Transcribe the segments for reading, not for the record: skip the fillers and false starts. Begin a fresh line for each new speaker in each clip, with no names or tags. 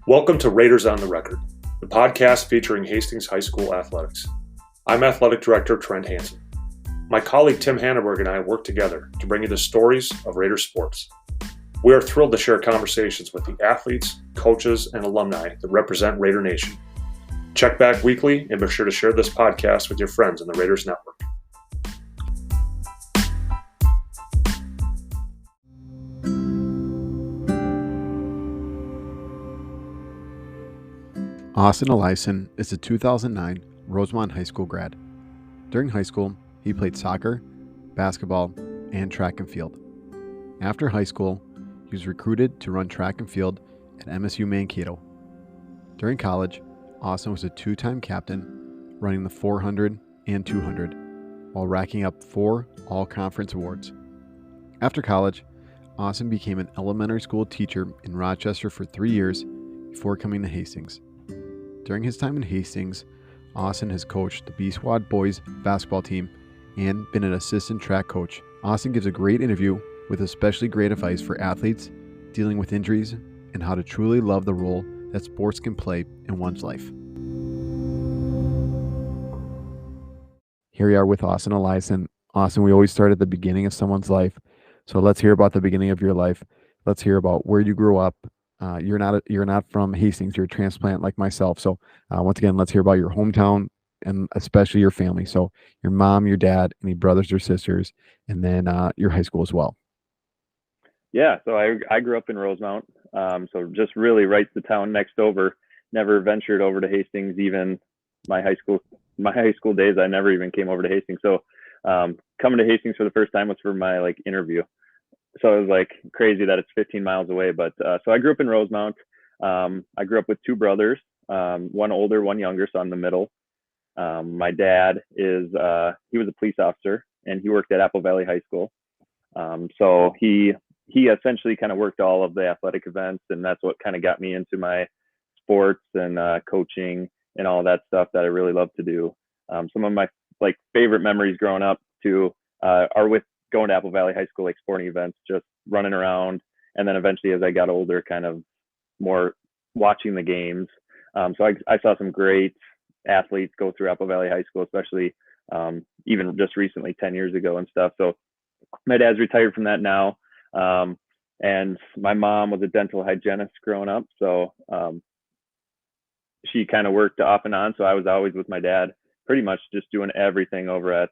Welcome to Raiders on the Record, the podcast featuring Hastings High School athletics. I'm Athletic Director Trent Hansen. My colleague Tim Hanneberg and I work together to bring you the stories of Raider sports. We are thrilled to share conversations with the athletes, coaches, and alumni that represent Raider Nation. Check back weekly and be sure to share this podcast with your friends in the Raiders Network.
Austin Eliason is a 2009 Rosemount High School grad. During high school, he played soccer, basketball, and track and field. After high school, he was recruited to run track and field at MSU-Mankato. During college, Austin was a two-time captain, running the 400 and 200, while racking up 4 all-conference awards. After college, Austin became an elementary school teacher in Rochester for 3 years before coming to Hastings. During his time in Hastings, Austin has coached the B Squad boys basketball team and been an assistant track coach. Austin gives a great interview with especially great advice for athletes dealing with injuries and how to truly love the role that sports can play in one's life. Here we are with Austin Eliason. Austin, we always start at the beginning of someone's life. So let's hear about the beginning of your life. Let's hear about where you grew up. You're not from Hastings. You're a transplant like myself. So once again, let's hear about your hometown and especially your family. So your mom, your dad, any brothers or sisters, and then your high school as well.
Yeah, so I grew up in Rosemount, so just really right the town next over. Never ventured over to Hastings. Even my high school days, I never even came over to Hastings. So coming to Hastings for the first time was for my interview. So it was crazy that it's 15 miles away. But so I grew up in Rosemount. I grew up with 2 brothers, one older, one younger, so I'm the middle. My dad he was a police officer and he worked at Apple Valley High School. So he essentially kind of worked all of the athletic events, and that's what kind of got me into my sports and coaching and all that stuff that I really love to do. Some of my favorite memories growing up too are with going to Apple Valley High School, sporting events, just running around. And then eventually as I got older, kind of more watching the games. So I saw some great athletes go through Apple Valley High School, especially even just recently 10 years ago and stuff. So my dad's retired from that now. And my mom was a dental hygienist growing up. So she kind of worked off and on. So I was always with my dad, pretty much just doing everything over at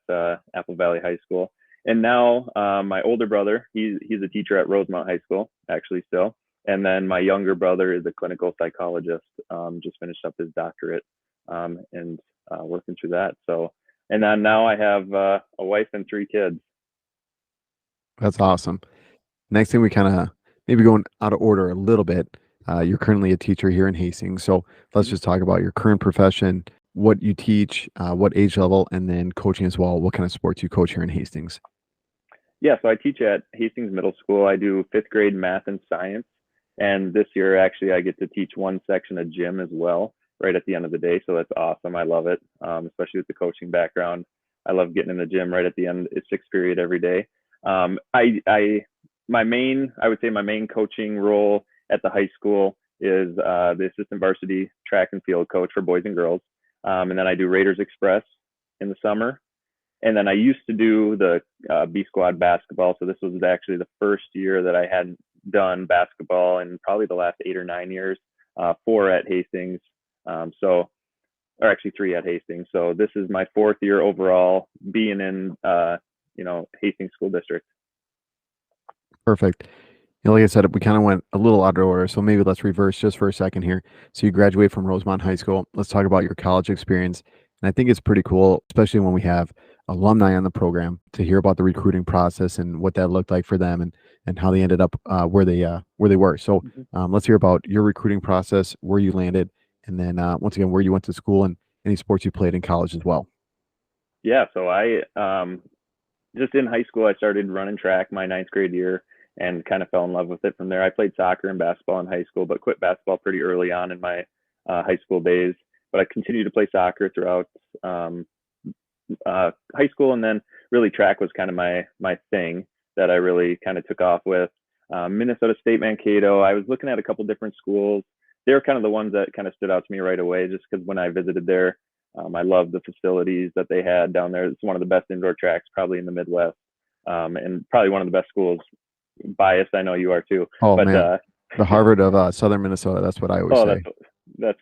Apple Valley High School. And now my older brother, he's a teacher at Rosemount High School, actually still. And then my younger brother is a clinical psychologist, just finished up his doctorate and working through that. So, and then now I have a wife and 3 kids.
That's awesome. Next thing, we kind of maybe going out of order a little bit. You're currently a teacher here in Hastings. So let's just talk about your current profession, what you teach, what age level, and then coaching as well. What kind of sports you coach here in Hastings?
Yeah, so I teach at Hastings Middle School. I do 5th grade math and science. And this year, actually, I get to teach one section of gym as well, right at the end of the day. So that's awesome. I love it, especially with the coaching background. I love getting in the gym right at the end. It's 6th period every day. I would say my main coaching role at the high school is the assistant varsity track and field coach for boys and girls. And then I do Raiders Express in the summer. And then I used to do the B Squad basketball. So this was actually the first year that I hadn't done basketball in probably the last 8 or 9 years, 4 at Hastings. Or actually 3 at Hastings. So this is my 4th year overall being in, Hastings School District.
Perfect. Like I said, we kind of went a little out of order, so maybe let's reverse just for a second here. So you graduate from Rosemount High School. Let's talk about your college experience. And I think it's pretty cool, especially when we have alumni on the program, to hear about the recruiting process and what that looked like for them and how they ended up where they were. So let's hear about your recruiting process, where you landed, and then once again, where you went to school and any sports you played in college as well.
Yeah, so I just in high school, I started running track my 9th grade year and kind of fell in love with it from there. I played soccer and basketball in high school, but quit basketball pretty early on in my high school days. But I continued to play soccer throughout high school, and then really track was kind of my thing that I really kind of took off with. Minnesota State Mankato. I was looking at a couple different schools. they're kind of the ones that kind of stood out to me right away, just because when I visited there, I loved the facilities that they had down there. It's one of the best indoor tracks probably in the Midwest, and probably one of the best schools. Biased, I know you are too,
Oh
but
man, the Harvard of Southern Minnesota. That's what I always
oh,
say.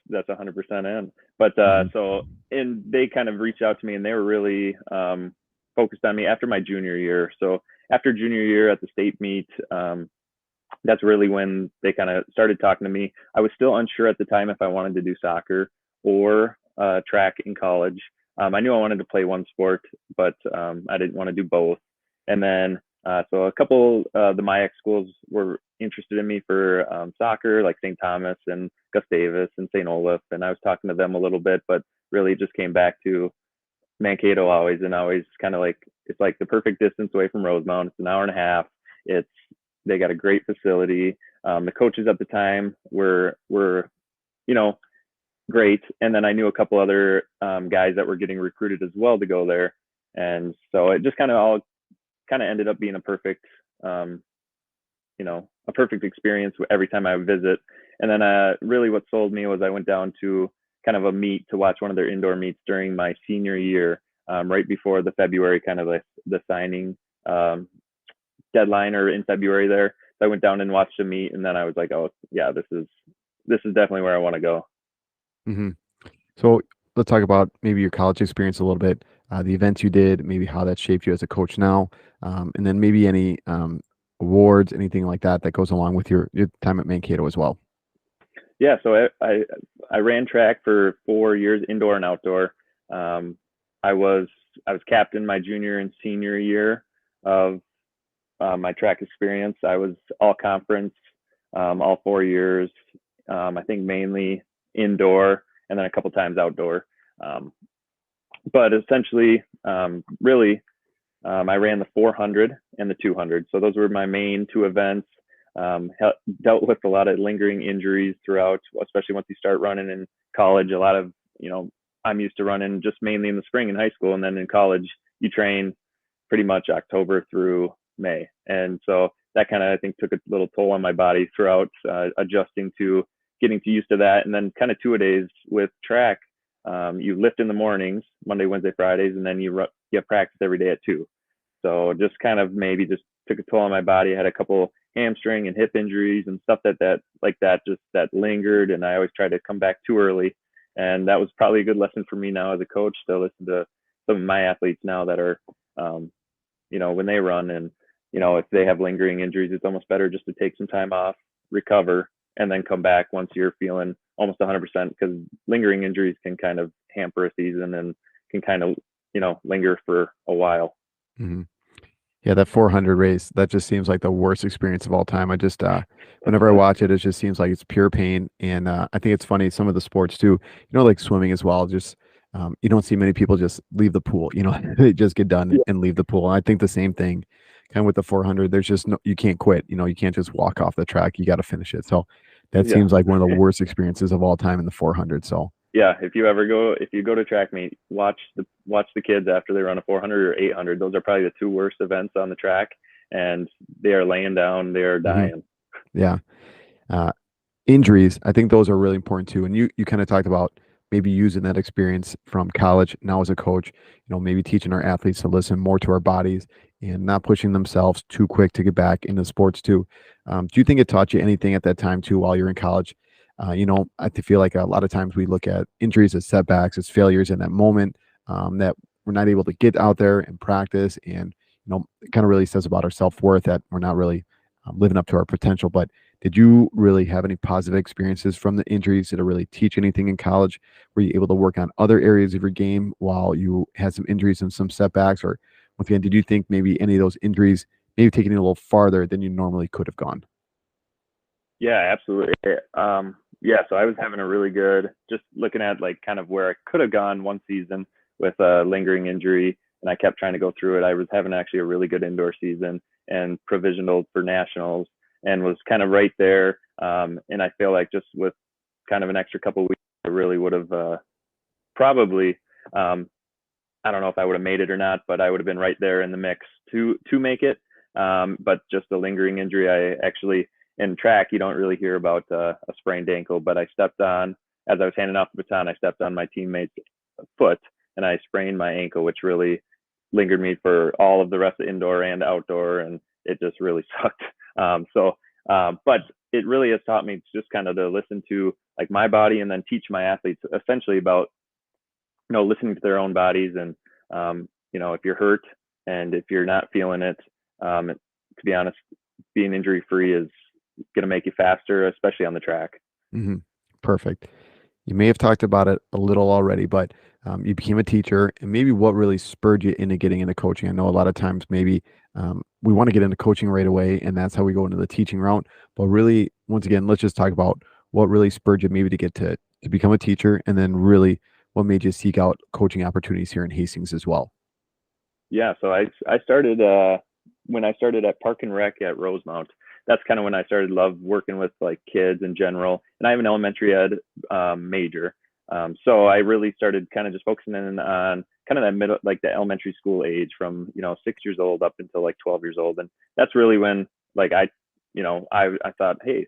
that's 100% in. But
Mhm.
so, and they kind of reached out to me, and they were really focused on me after my junior year. So after junior year at the state meet, that's really when they kind of started talking to me. I was still unsure at the time if I wanted to do soccer or track in college. I knew I wanted to play one sport, but I didn't want to do both. And then, so a couple the MIAC schools were interested in me for soccer, like St. Thomas and Gustavus and St. Olaf. And I was talking to them a little bit, but really just came back to Mankato always, and always kind of like, it's like the perfect distance away from Rosemount. It's an hour and a half. It's They got a great facility. The coaches at the time were you know great, and then I knew a couple other guys that were getting recruited as well to go there, and so it just kind of all kind of ended up being a perfect a perfect experience every time I would visit. And then really what sold me was I went down to kind of a meet to watch one of their indoor meets during my senior year, right before the February kind of like the signing deadline, or in February there. So I went down and watched a meet, and then I was like, oh yeah, this is definitely where I want to go.
hmm So let's talk about maybe your college experience a little bit, the events you did, maybe how that shaped you as a coach now, and then maybe any awards, anything like that that goes along with your time at Mankato as well.
Yeah, so I ran track for 4 years, indoor and outdoor. Um, I was captain my junior and senior year of my track experience. I was all conference all 4 years. I think mainly indoor, and then a couple times outdoor. Um, but essentially, really, I ran the 400 and the 200. So those were my main two events. Dealt with a lot of lingering injuries throughout, especially once you start running in college. A lot of, I'm used to running just mainly in the spring in high school. And then in college, you train pretty much October through May. And so that kind of, I think, took a little toll on my body throughout, adjusting to getting to used to that. And then kind of two-a-days with track. You lift in the mornings, Monday, Wednesday, Fridays, and then you practice every day at 2. So just kind of maybe just took a toll on my body. I had a couple hamstring and hip injuries and stuff that lingered, and I always tried to come back too early. And that was probably a good lesson for me now as a coach to listen to some of my athletes now that are, when they run, and if they have lingering injuries, it's almost better just to take some time off, recover, and then come back once you're feeling almost 100%, because lingering injuries can kind of hamper a season and can kind of linger for a while.
hmm Yeah, that 400 race, that just seems like the worst experience of all time. I just, whenever I watch it, it just seems like it's pure pain. And I think it's funny, some of the sports too, like swimming as well, just, you don't see many people just leave the pool, they just get done
Yeah,
and leave the pool. And I think the same thing kind of with the 400, there's just no, you can't quit, you can't just walk off the track. You got to finish it. So that
yeah,
seems like one of the worst experiences of all time in the 400. So,
yeah. If you go to track meet, watch the kids after they run a 400 or 800. Those are probably the two worst events on the track, and they are laying down, they are
mhm,
dying.
yeah. Uh, Injuries, I think those are really important too. And you kind of talked about maybe using that experience from college now as a coach, maybe teaching our athletes to listen more to our bodies and not pushing themselves too quick to get back into sports too. Do you think it taught you anything at that time too while you're in college? I feel like a lot of times we look at injuries as setbacks, as failures in that moment, that we're not able to get out there and practice, and it kind of really says about our self-worth that we're not really living up to our potential. But did you really have any positive experiences from the injuries? Did it really teach anything in college? Were you able to work on other areas of your game while you had some injuries and some setbacks? Or once again, did you think maybe any of those injuries maybe taking it a little farther than you normally could have gone?
Yeah, absolutely. Yeah, so I was having a really good, just looking at like kind of where I could have gone one season with a lingering injury, and I kept trying to go through it. I was having actually a really good indoor season and provisional for nationals, and was kind of right there. And I feel like just with kind of an extra couple of weeks, I really would have probably, I don't know if I would have made it or not, but I would have been right there in the mix to make it. But just the lingering injury, I actually in track, you don't really hear about a sprained ankle, but as I was handing off the baton, I stepped on my teammate's foot and I sprained my ankle, which really lingered me for all of the rest of indoor and outdoor. And it just really sucked. But it really has taught me just kind of to listen to like my body and then teach my athletes essentially about, listening to their own bodies. And, if you're hurt and if you're not feeling it, to be honest, being injury free is going to make you faster, especially on the track.
Mm-hmm. Perfect. You may have talked about it a little already, but you became a teacher, and maybe what really spurred you into getting into coaching. I know a lot of times maybe we want to get into coaching right away, and that's how we go into the teaching route. But really, once again, let's just talk about what really spurred you maybe to get to become a teacher, and then really what made you seek out coaching opportunities here in Hastings as well.
Yeah, so I started when I started at Park and Rec at Rosemount. That's kind of when I started love working with like kids in general. And I have an elementary ed major. So I really started kind of just focusing in on kind of that middle, like the elementary school age from, 6 years old up until like 12 years old. And that's really when like I thought, hey,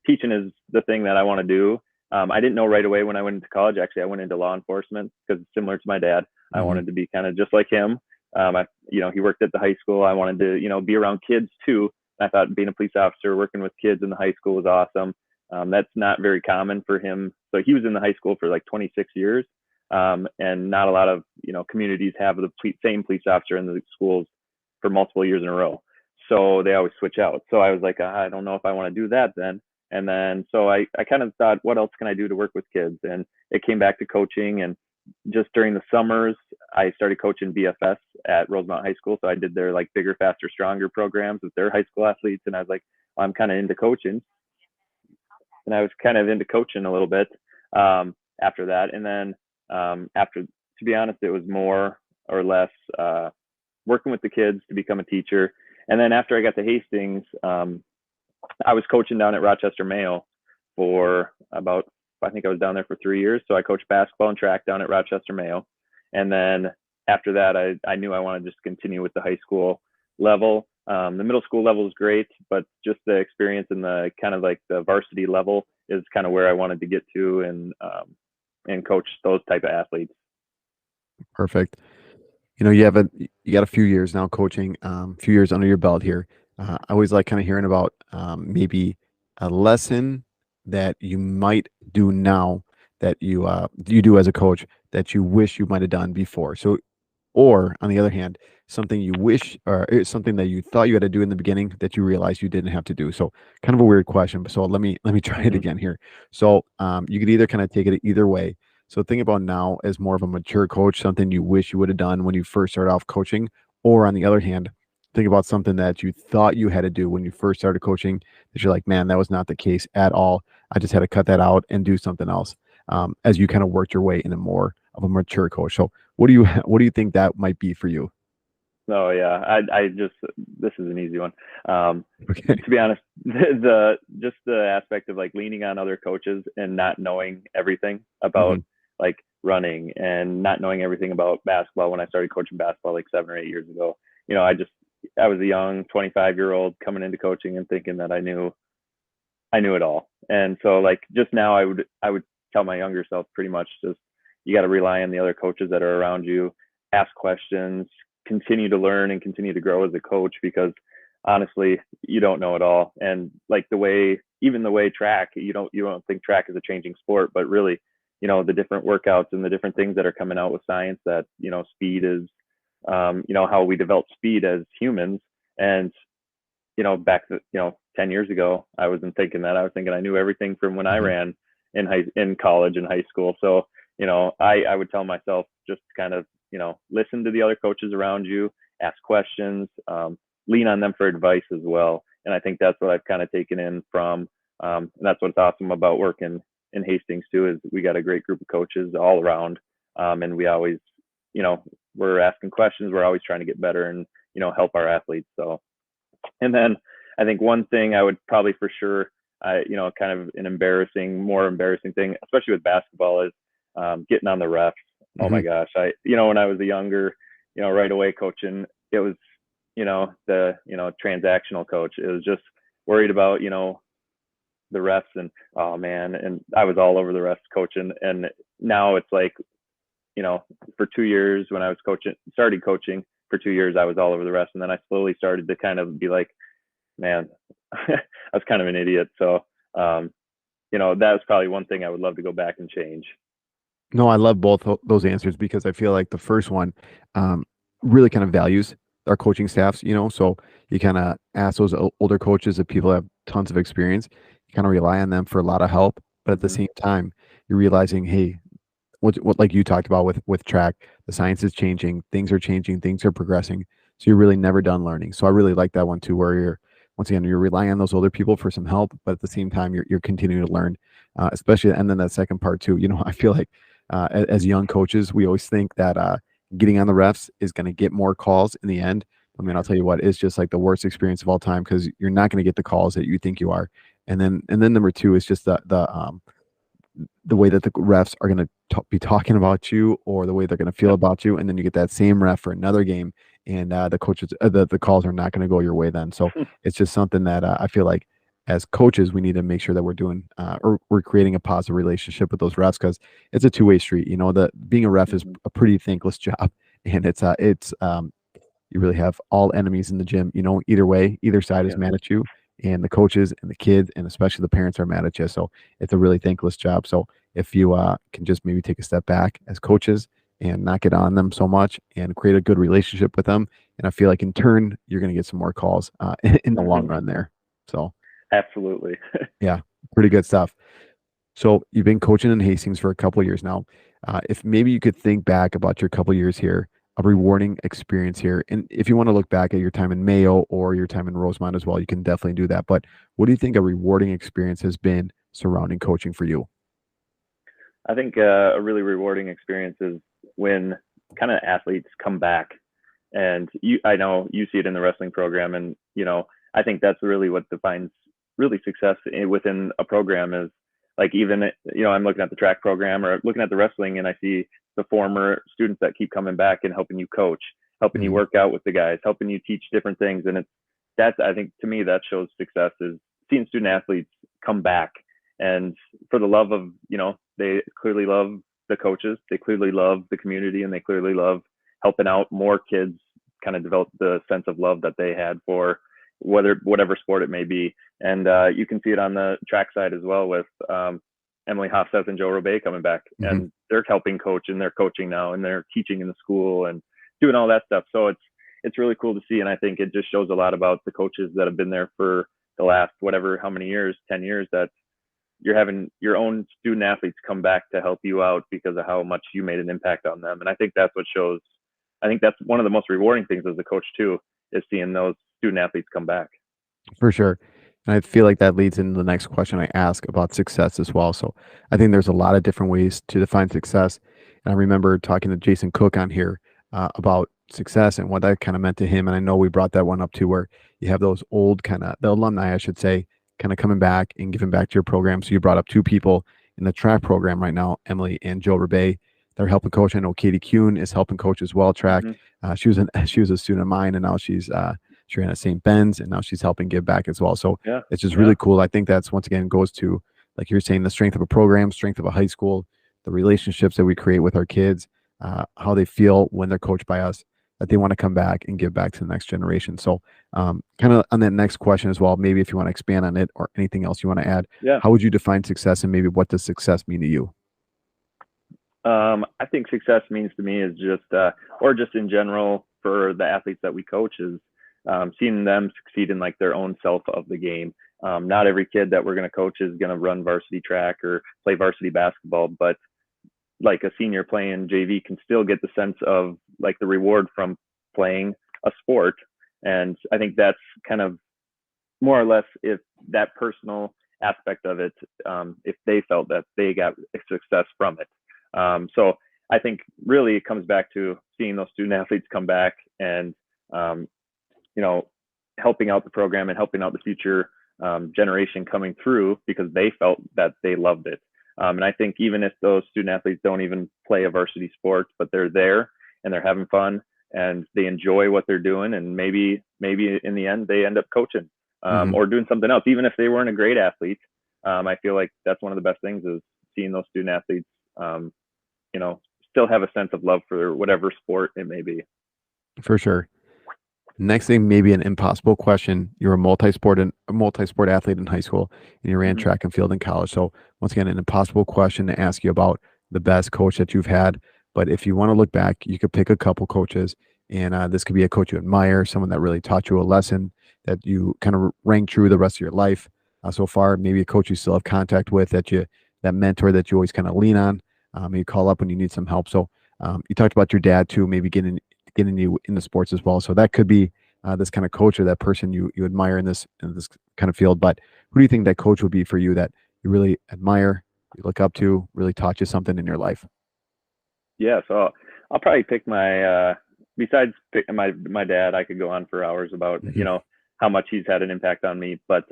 teaching is the thing that I want to do. I didn't know right away when I went into college. Actually, I went into law enforcement because similar to my dad, I wanted to be kind of just like him. He worked at the high school. I wanted to, be around kids too. I thought being a police officer, working with kids in the high school was awesome. That's not very common for him. So he was in the high school for like 26 years. And not a lot of, communities have the same police officer in the schools for multiple years in a row. So they always switch out. So I was like, I don't know if I want to do that then. And then, so I kind of thought, what else can I do to work with kids? And it came back to coaching. And just during the summers, I started coaching BFS at Rosemount High School. So I did their like bigger, faster, stronger programs with their high school athletes. And I was like, I'm kind of into coaching. And I was kind of into coaching a little bit after that. And then to be honest, it was more or less working with the kids to become a teacher. And then after I got to Hastings, I was coaching down at Rochester Mayo for I think I was down there for 3 years. So I coached basketball and track down at Rochester Mayo. And then after that, I knew I wanted to just continue with the high school level. The middle school level is great, but just the experience and the kind of like the varsity level is kind of where I wanted to get to and coach those type of athletes.
Perfect. You got a few years now coaching, a few years under your belt here. I always like kind of hearing about maybe a lesson that you might do now that you do as a coach that you wish you might have done before. So, or on the other hand, something you wish or something that you thought you had to do in the beginning that you realized you didn't have to do. So, kind of a weird question. So let me try it again here. So, you could either kind of take it either way. So think about now as more of a mature coach, something you wish you would have done when you first started off coaching, or on the other hand, think about something that you thought you had to do when you first started coaching that you're like, man, that was not the case at all. I just had to cut that out and do something else as you kind of worked your way into more of a mature coach. So what do you think that might be for you?
Oh yeah, this is an easy one.
Okay.
To be honest, the aspect of like leaning on other coaches and not knowing everything about like running and not knowing everything about basketball when I started coaching basketball like 7 or 8 years ago. I was a young 25-year-old coming into coaching and thinking that I knew it all. And so like just now I would tell my younger self pretty much just you got to rely on the other coaches that are around you, ask questions, continue to learn and continue to grow as a coach, because honestly, you don't know it all. And like the way track, you don't think track is a changing sport, but really, the different workouts and the different things that are coming out with science that, speed is, how we develop speed as humans. And, back to, 10 years ago, I wasn't thinking that. I was thinking I knew everything from when I ran in college and high school. So, I would tell myself just kind of, listen to the other coaches around you, ask questions, lean on them for advice as well. And I think that's what I've kind of taken in from, and that's what's awesome about working in Hastings too, is we got a great group of coaches all around. And we always, we're asking questions. We're always trying to get better and, help our athletes. So, and then I think one thing I would probably for sure, kind of an more embarrassing thing, especially with basketball, is getting on the refs. Oh my gosh. When I was a younger, right away coaching, it was, the, transactional coach. It was just worried about, the refs and, oh man, and I was all over the refs coaching. And now it's like, for 2 years when I was started coaching for 2 years, I was all over the refs. And then I slowly started to kind of be like, man, I was kind of an idiot. So, that was probably one thing I would love to go back and change.
No, I love both those answers because I feel like the first one um, really kind of values our coaching staffs, so you kind of ask those older coaches if people have tons of experience, you kind of rely on them for a lot of help. But at the
Mm-hmm.
same time, you're realizing, hey, what like you talked about with track, the science is changing, things are changing, things are progressing. So you're really never done learning. So I really like that one too, where you're once again you're relying on those older people for some help, but at the same time you're continuing to learn, especially and then that second part too. I feel like as young coaches, we always think that getting on the refs is going to get more calls in the end. I mean, I'll tell you what, it's just like the worst experience of all time because you're not going to get the calls that you think you are. And then number two is just the way that the refs are going to be talking about you or the way they're going to feel
Yep.
about you. And then you get that same ref for another game and the coaches, the calls are not going to go your way then. So it's just something that I feel like as coaches, we need to make sure that we're doing or we're creating a positive relationship with those refs because it's a two-way street. Being a ref is a pretty thankless job and it's you really have all enemies in the gym. Either way, either side is
Yeah.
mad at you, and the coaches and the kids, and especially the parents are mad at you. So it's a really thankless job. So if you can just maybe take a step back as coaches and not get on them so much and create a good relationship with them, and I feel like in turn you're going to get some more calls in the long
Mm-hmm.
run there. So
Absolutely.
yeah, pretty good stuff. So you've been coaching in Hastings for a couple of years now. If maybe you could think back about your couple of years here, a rewarding experience here, and if you want to look back at your time in Mayo or your time in Rosemount as well, you can definitely do that. But what do you think a rewarding experience has been surrounding coaching for you?
I think a really rewarding experience is when kind of athletes come back, and I know you see it in the wrestling program, and I think that's really what defines really success within a program is like even I'm looking at the track program or looking at the wrestling, and I see the former students that keep coming back and helping you coach, helping you
Mhm.
work out with the guys, helping you teach different things, and that's I think to me that shows success is seeing student athletes come back and for the love of they clearly love the coaches, they clearly love the community, and they clearly love helping out more kids kind of develop the sense of love that they had for whatever sport it may be. And you can see it on the track side as well with Emily Hofsteth and Joe Robay coming back,
Mhm.
and they're helping coach and they're coaching now and they're teaching in the school and doing all that stuff. So it's really cool to see, and I think it just shows a lot about the coaches that have been there for the last whatever how many years, 10 years, that you're having your own student athletes come back to help you out because of how much you made an impact on them. And I think that's what shows. I think that's one of the most rewarding things as a coach too, is seeing those student athletes come back.
For sure. And I feel like that leads into the next question I ask about success as well. So I think there's a lot of different ways to define success. And I remember talking to Jason Cook on here about success and what that kind of meant to him. And I know we brought that one up too, where you have those old the alumni, I should say, kind of coming back and giving back to your program. So you brought up two people in the track program right now, Emily and Joe Rebay. They're helping coach. I know Katie Kuhn is helping coach as well, track.
Mm-hmm.
She was a student of mine, and now she ran at St. Ben's, and now she's helping give back as well. So
Yeah.
it's just
Yeah.
really cool. I think that's once again goes to, like you're saying, the strength of a program, strength of a high school, the relationships that we create with our kids, how they feel when they're coached by us, that they want to come back and give back to the next generation. So, kind of on that next question as well, maybe if you want to expand on it or anything else you want to add,
Yeah.
how would you define success, and maybe what does success mean to you?
I think success means to me is just, or just in general for the athletes that we coach is seeing them succeed in like their own self of the game. Not every kid that we're going to coach is going to run varsity track or play varsity basketball, but like a senior playing JV can still get the sense of like the reward from playing a sport. And I think that's kind of more or less if that personal aspect of it, if they felt that they got success from it. So I think really it comes back to seeing those student athletes come back and, um, helping out the program and helping out the future generation coming through because they felt that they loved it. And I think even if those student athletes don't even play a varsity sport, but they're there and they're having fun and they enjoy what they're doing, and maybe in the end they end up coaching. or doing something else, even if they weren't a great athlete. I feel like that's one of the best things is seeing those student athletes, still have a sense of love for whatever sport it may be.
For sure. Next thing, maybe an impossible question. You're a multi-sport athlete in high school, and you ran track and field in college. So once again, an impossible question to ask you about the best coach that you've had. But if you want to look back, you could pick a couple coaches, and this could be a coach you admire, someone that really taught you a lesson that you kind of rang true the rest of your life so far. Maybe a coach you still have contact with, that mentor that you always kind of lean on. Maybe call up when you need some help. So you talked about your dad too, maybe getting you into sports as well. So that could be this kind of coach or that person you admire in this kind of field. But who do you think that coach would be for you that you really admire, you look up to, really taught you something in your life?
Yeah, so I'll probably pick my besides my dad. I could go on for hours about how much he's had an impact on me, but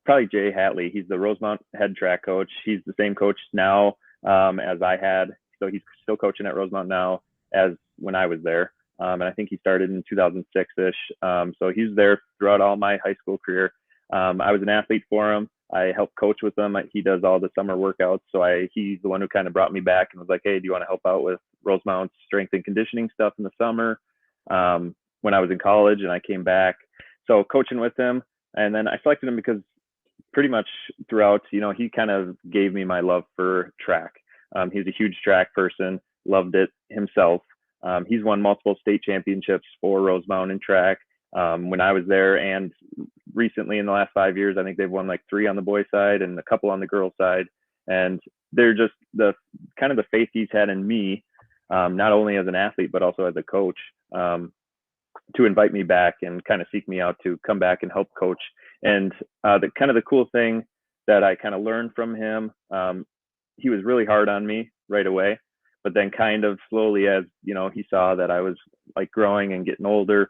probably Jay Hatley. He's the Rosemount head track coach. He's the same coach now as I had, so he's still coaching at Rosemount now as when I was there. And I think he started in 2006-ish. So he's there throughout all my high school career. I was an athlete for him. I helped coach with him. He does all the summer workouts. So he's the one who kind of brought me back and was like, hey, do you want to help out with Rosemount's strength and conditioning stuff in the summer? When I was in college and I came back. So coaching with him. And then I selected him because pretty much throughout, he kind of gave me my love for track. He's a huge track person, loved it himself. He's won multiple state championships for Rosemount in track when I was there, and recently in the last 5 years, I think they've won like 3 on the boys' side and a couple on the girls' side. And they're just the kind of the faith he's had in me, not only as an athlete but also as a coach, to invite me back and kind of seek me out to come back and help coach. And the cool thing that I kind of learned from him, he was really hard on me right away. But then kind of slowly as, he saw that I was like growing and getting older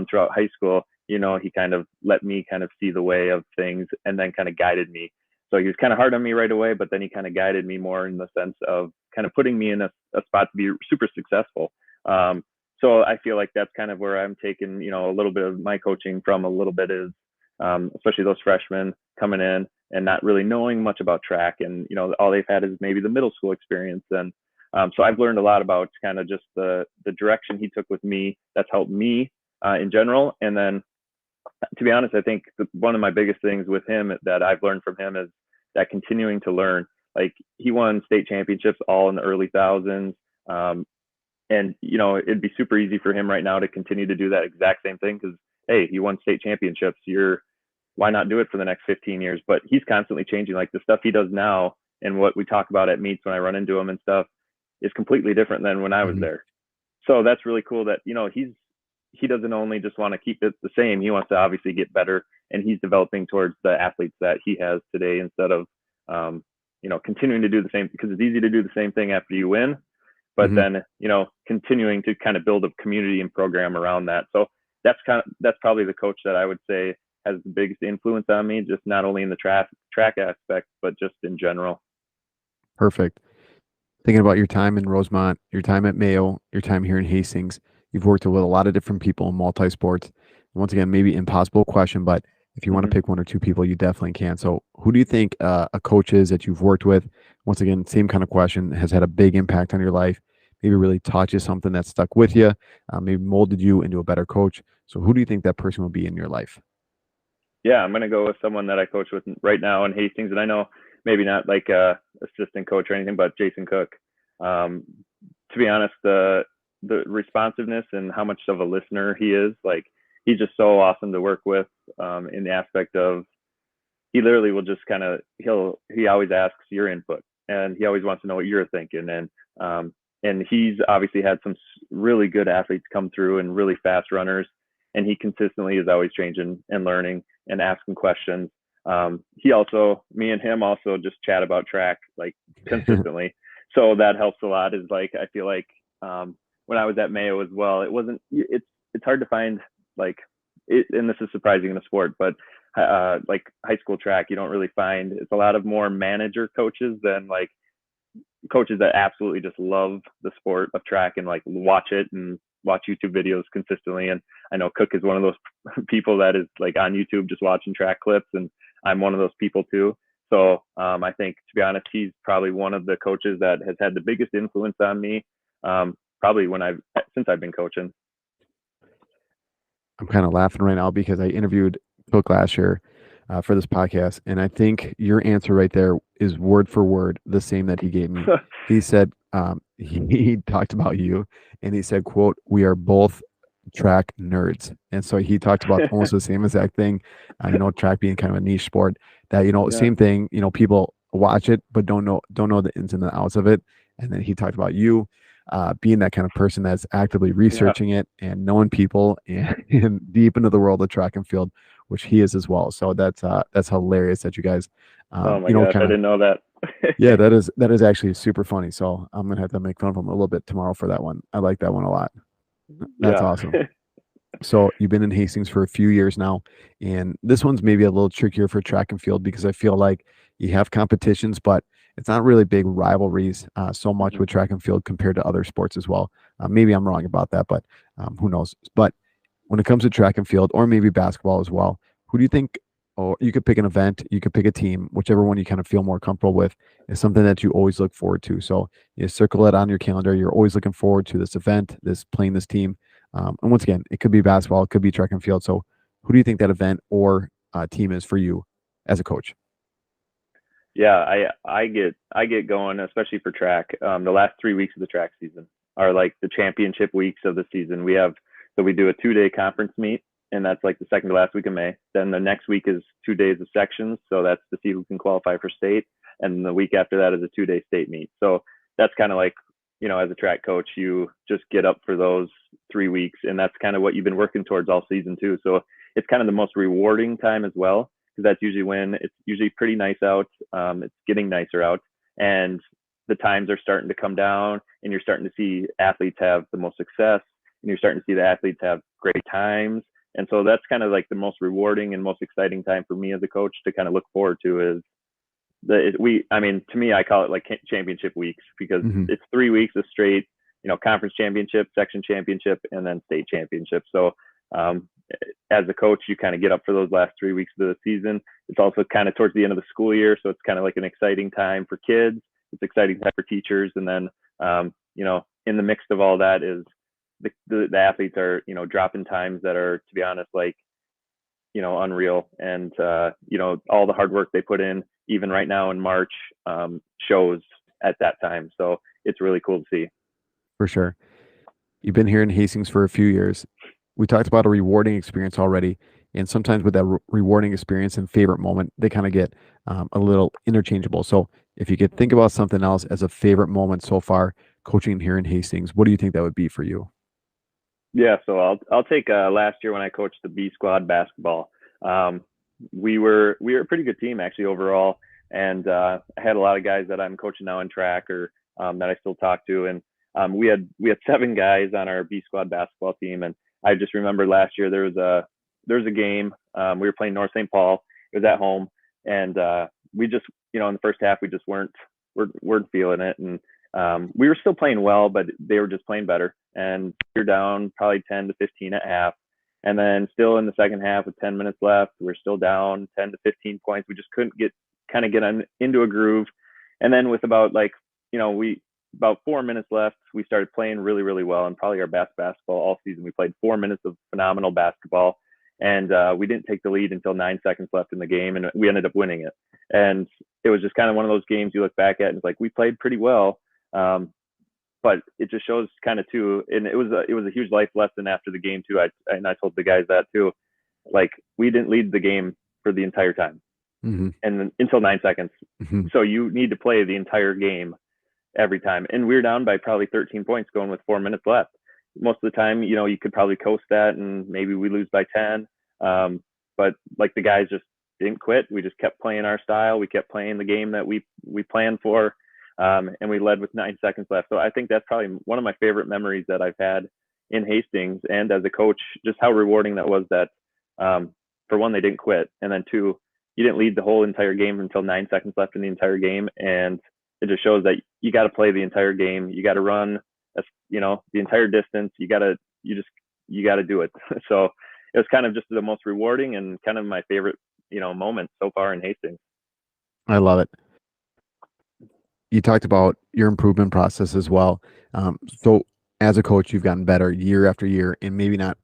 throughout high school, he kind of let me kind of see the way of things and then kind of guided me. So he was kind of hard on me right away, but then he kind of guided me more in the sense of kind of putting me in a spot to be super successful. So I feel like that's kind of where I'm taking, a little bit of my coaching from a little bit is, especially those freshmen coming in and not really knowing much about track. And, all they've had is maybe the middle school experience. And so I've learned a lot about kind of just the direction he took with me that's helped me in general. And then, to be honest, I think one of my biggest things with him that I've learned from him is that continuing to learn. Like he won state championships all in the early thousands. And, it'd be super easy for him right now to continue to do that exact same thing because, hey, he won state championships. Why not do it for the next 15 years? But he's constantly changing. Like the stuff he does now and what we talk about at meets when I run into him and stuff is completely different than when I was there. So that's really cool that, he doesn't only just want to keep it the same. He wants to obviously get better, and he's developing towards the athletes that he has today instead of, continuing to do the same, because it's easy to do the same thing after you win, but then, continuing to kind of build a community and program around that. So that's probably the coach that I would say has the biggest influence on me, just not only in the track aspect, but just in general.
Perfect. Thinking about your time in Rosemount, your time at Mayo, your time here in Hastings, you've worked with a lot of different people in multi-sports. Once again, maybe impossible question, but if you want to pick one or two people, you definitely can. So who do you think a coach is that you've worked with? Once again, same kind of question, has had a big impact on your life, maybe really taught you something that stuck with you, maybe molded you into a better coach. So who do you think that person will be in your life?
Yeah, I'm going to go with someone that I coach with right now in Hastings. And I know maybe not like a assistant coach or anything, but Jason Cook. To be honest, the responsiveness and how much of a listener he is, like he's just so awesome to work with in the aspect of he literally will just kind of, he always asks your input and he always wants to know what you're thinking. And he's obviously had some really good athletes come through and really fast runners. And he consistently is always changing and learning and asking questions. Me and him also just chat about track like consistently. So that helps a lot. Is like, I feel like when I was at Mayo as well, it's hard to find like it, and this is surprising in the sport, but like high school track, you don't really find, it's a lot of more manager coaches than like coaches that absolutely just love the sport of track and like watch it and watch YouTube videos consistently. And I know Cook is one of those people that is like on YouTube just watching track clips, and I'm one of those people too. So I think, to be honest, he's probably one of the coaches that has had the biggest influence on me, probably since I've been coaching.
I'm kind of laughing right now because I interviewed Cook last year for this podcast, and I think your answer right there is word for word the same that he gave me. He said he talked about you, and he said, "quote We are both track nerds," and so he talked about almost the same exact thing. Track being kind of a niche sport. That
Yeah.
same thing. People watch it but don't know the ins and the outs of it. And then he talked about you being that kind of person that's actively researching it and knowing people and deep into the world of track and field, which he is as well. So that's hilarious that you guys,
oh my gosh, I didn't know that.
Yeah, that is actually super funny. So I'm gonna have to make fun of him a little bit tomorrow for that one. I like that one a lot. That's awesome. So you've been in Hastings for a few years now, and this one's maybe a little trickier for track and field because I feel like you have competitions, but it's not really big rivalries so much with track and field compared to other sports as well. Maybe I'm wrong about that, but who knows? But when it comes to track and field, or maybe basketball as well, who do you think? Or you could pick an event, you could pick a team, whichever one you kind of feel more comfortable with, is something that you always look forward to. So you circle it on your calendar. You're always looking forward to this event, playing this team. And once again, it could be basketball, it could be track and field. So who do you think that event or team is for you as a coach?
Yeah, I get going, especially for track. The last 3 weeks of the track season are like the championship weeks of the season. We do a 2-day conference meet, and that's like the second to last week of May. Then the next week is 2 days of sections, so that's to see who can qualify for state. And the week after that is a 2-day state meet. So that's kind of like, as a track coach, you just get up for those 3 weeks, and that's kind of what you've been working towards all season too. So it's kind of the most rewarding time as well, because that's usually when it's usually pretty nice out. It's getting nicer out, and the times are starting to come down, and you're starting to see athletes have the most success, and you're starting to see the athletes have great times. And so that's kind of like the most rewarding and most exciting time for me as a coach to kind of look forward to is to me, I call it like championship weeks, because it's 3 weeks of straight, conference championship, section championship, and then state championship. So as a coach, you kind of get up for those last 3 weeks of the season. It's also kind of towards the end of the school year. So it's kind of like an exciting time for kids. It's exciting time for teachers. And then, in the mix of all that is the athletes are, dropping times that are, to be honest, like, unreal. And, all the hard work they put in, even right now in March, shows at that time. So it's really cool to see.
For sure. You've been here in Hastings for a few years. We talked about a rewarding experience already. And sometimes with that rewarding experience and favorite moment, they kind of get a little interchangeable. So if you could think about something else as a favorite moment so far coaching here in Hastings, what do you think that would be for you?
Yeah, so I'll take last year when I coached the B squad basketball. We were a pretty good team actually overall, and I had a lot of guys that I'm coaching now in track or that I still talk to, and we had 7 guys on our B squad basketball team, and I just remember last year there was a game. We were playing North St. Paul. It was at home, and we just in the first half we just weren't feeling it, and we were still playing well, but they were just playing better. And we're down probably 10 to 15 at half. And then still in the second half with 10 minutes left, we're still down 10 to 15 points. We just couldn't get into a groove. And then with about 4 minutes left, we started playing really, really well, and probably our best basketball all season. We played 4 minutes of phenomenal basketball, and we didn't take the lead until 9 seconds left in the game, and we ended up winning it. And it was just kind of one of those games you look back at and it's like, we played pretty well. But it just shows kind of too, and it was a huge life lesson after the game too. I told the guys that too, like we didn't lead the game for the entire time, and until 9 seconds. So you need to play the entire game every time. And we were down by probably 13 points going with 4 minutes left. Most of the time, you could probably coast that, and maybe we lose by 10. But like the guys just didn't quit. We just kept playing our style. We kept playing the game that we planned for. And we led with 9 seconds left. So I think that's probably one of my favorite memories that I've had in Hastings, and as a coach, just how rewarding that was that, for one, they didn't quit. And then 2, you didn't lead the whole entire game until 9 seconds left in the entire game. And it just shows that you got to play the entire game. You got to run, the entire distance. You got to you got to do it. So it was kind of just the most rewarding and kind of my favorite, moment so far in Hastings.
I love it. You talked about your improvement process as well. So as a coach, you've gotten better year after year, and maybe not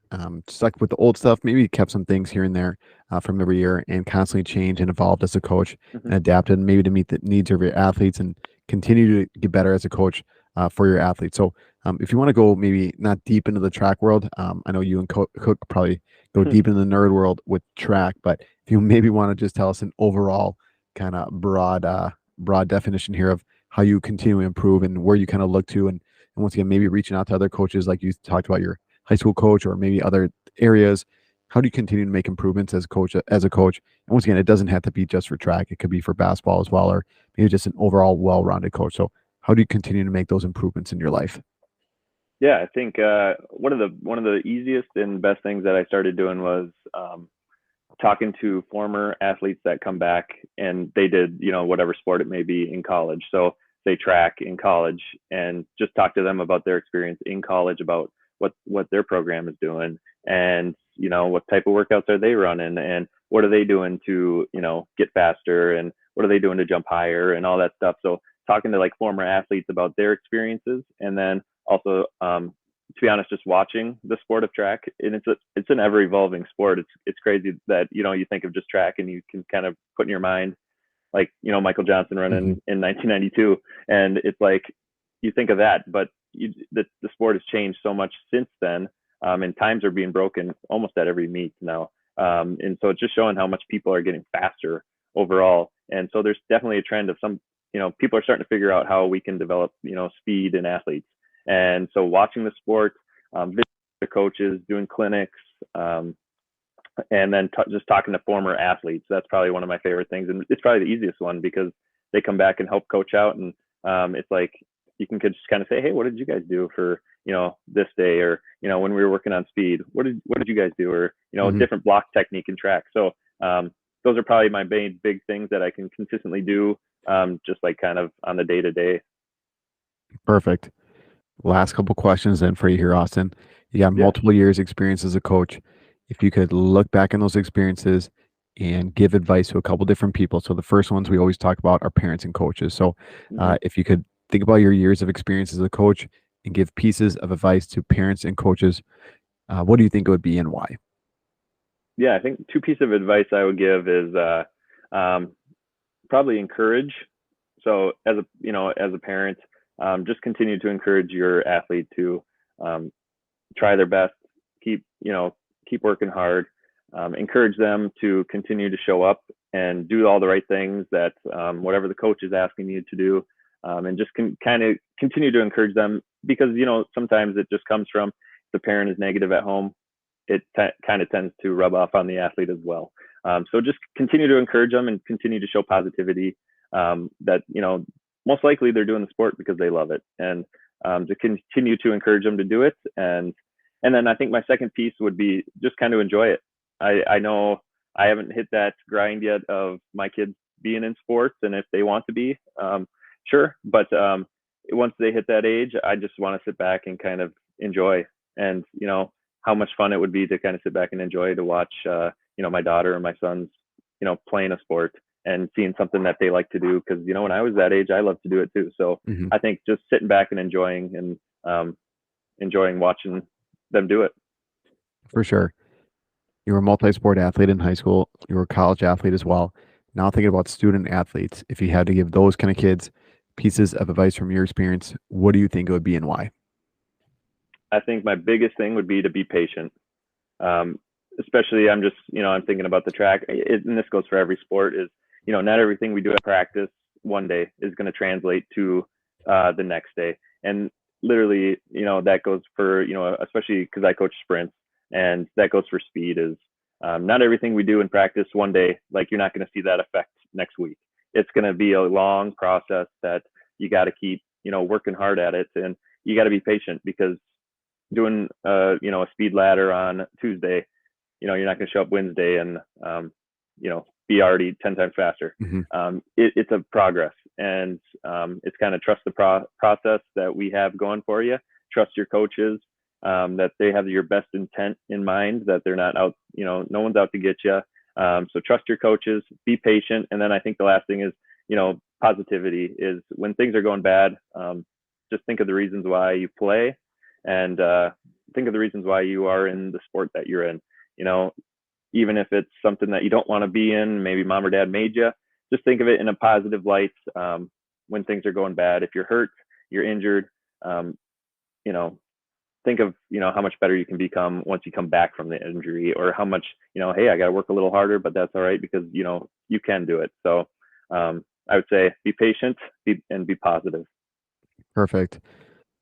stuck with the old stuff. Maybe you kept some things here and there from every year, and constantly changed and evolved as a coach, and adapted maybe to meet the needs of your athletes, and continue to get better as a coach for your athletes. So if you want to go maybe not deep into the track world, I know you and Cook probably go deep into the nerd world with track, but if you maybe want to just tell us an overall kind of broad definition here of how you continue to improve and where you kind of look to, and once again, maybe reaching out to other coaches, like you talked about your high school coach, or maybe other areas. How do you continue to make improvements as a coach? And once again, it doesn't have to be just for track. It could be for basketball as well, or maybe just an overall well-rounded coach. So how do you continue to make those improvements in your life?
Yeah, I think one of the easiest and best things that I started doing was talking to former athletes that come back and they did, whatever sport it may be in college. So say track in college, and just talk to them about their experience in college, about what their program is doing, and, what type of workouts are they running, and what are they doing to, get faster, and what are they doing to jump higher, and all that stuff. So talking to like former athletes about their experiences, and then also, to be honest, just watching the sport of track, and it's an ever evolving sport. It's crazy that, you think of just track and you can kind of put in your mind, like, Michael Johnson running in 1992. And it's like, you think of that, but the sport has changed so much since then. And times are being broken almost at every meet now. And so it's just showing how much people are getting faster overall. And so there's definitely a trend of some, people are starting to figure out how we can develop, speed in athletes. And so watching the sport, visiting the coaches, doing clinics, and then just talking to former athletes, that's probably one of my favorite things. And it's probably the easiest one because they come back and help coach out. And it's like, you can just kind of say, hey, what did you guys do for, this day? Or, when we were working on speed, what did you guys do? Or, different block technique and track. So those are probably my main big things that I can consistently do, just like kind of on the day to day.
Perfect. Last couple questions then for you here, Austin. You got multiple years experience as a coach. If you could look back on those experiences and give advice to a couple different people. So the first ones we always talk about are parents and coaches. So if you could think about your years of experience as a coach and give pieces of advice to parents and coaches, what do you think it would be and why?
Yeah, I think two pieces of advice I would give is probably encourage. So as a parent, just continue to encourage your athlete to try their best, keep working hard, encourage them to continue to show up and do all the right things that whatever the coach is asking you to do, and just kind of continue to encourage them, because sometimes it just comes from, if the parent is negative at home, it kind of tends to rub off on the athlete as well. So just continue to encourage them and continue to show positivity, that most likely they're doing the sport because they love it, and to continue to encourage them to do it. And then I think my second piece would be just kind of enjoy it. I know I haven't hit that grind yet of my kids being in sports, and if they want to be, sure. But once they hit that age, I just want to sit back and kind of enjoy, and how much fun it would be to kind of sit back and enjoy, to watch my daughter or my sons playing a sport and seeing something that they like to do. Because when I was that age, I loved to do it too. So I think just sitting back and enjoying watching them do it.
For sure. You were a multi-sport athlete in high school. You were a college athlete as well. Now thinking about student athletes, if you had to give those kind of kids pieces of advice from your experience, what do you think it would be and why?
I think my biggest thing would be to be patient. Especially I'm thinking about the track, and this goes for every sport, is, not everything we do at practice one day is going to translate to the next day. And literally, that goes for, especially because I coach sprints, and that goes for speed, is not everything we do in practice one day, like you're not going to see that effect next week. It's going to be a long process that you got to keep, working hard at it, and you got to be patient, because doing, a speed ladder on Tuesday, you're not going to show up Wednesday and, be already 10 times faster. It's a progress, and it's kind of trust the process that we have going for you. Trust your coaches, that they have your best intent in mind, that they're not out, no one's out to get you. So trust your coaches, be patient. And then I think the last thing is, positivity is when things are going bad, just think of the reasons why you play, and think of the reasons why you are in the sport that you're in. Even if it's something that you don't want to be in, maybe mom or dad made you, just think of it in a positive light. When things are going bad, if you're hurt, you're injured, think of, how much better you can become once you come back from the injury, or how much, hey, I got to work a little harder, but that's all right, because, you can do it. So I would say be patient and be positive.
Perfect.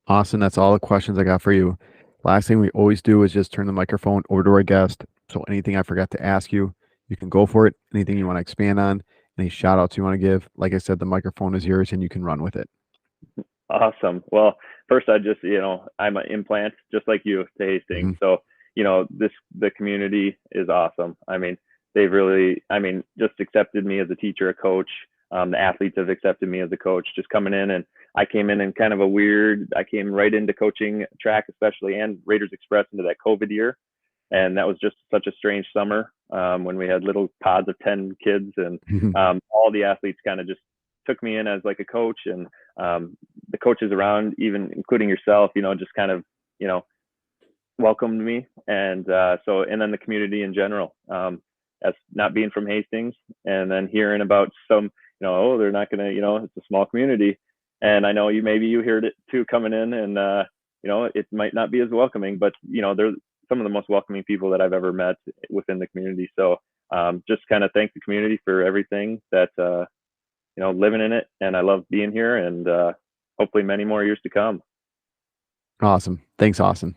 Austin, that's all the questions I got for you. Last thing we always do is just turn the microphone over to our guest. So anything I forgot to ask you, you can go for it. Anything you want to expand on, any shout outs you want to give. Like I said, the microphone is yours and you can run with it.
Awesome. Well, first I just, I'm an implant just like you to Hastings. So, the community is awesome. I mean, they've really, just accepted me as a teacher, a coach. The athletes have accepted me as a coach, just coming in, and I came in kind of I came right into coaching track, especially, and Raiders Express into that COVID year. And that was just such a strange summer when we had little pods of 10 kids, and all the athletes kind of just took me in as like a coach, and the coaches around, even including yourself, just kind of, welcomed me. And and then the community in general, as not being from Hastings, and then hearing about some, oh, they're not going to, it's a small community. And I know maybe you heard it too coming in, and, it might not be as welcoming, but, they're some of the most welcoming people that I've ever met within the community. So just kind of thank the community for everything that, living in it. And I love being here, and hopefully many more years to come.
Awesome. Thanks, Austin.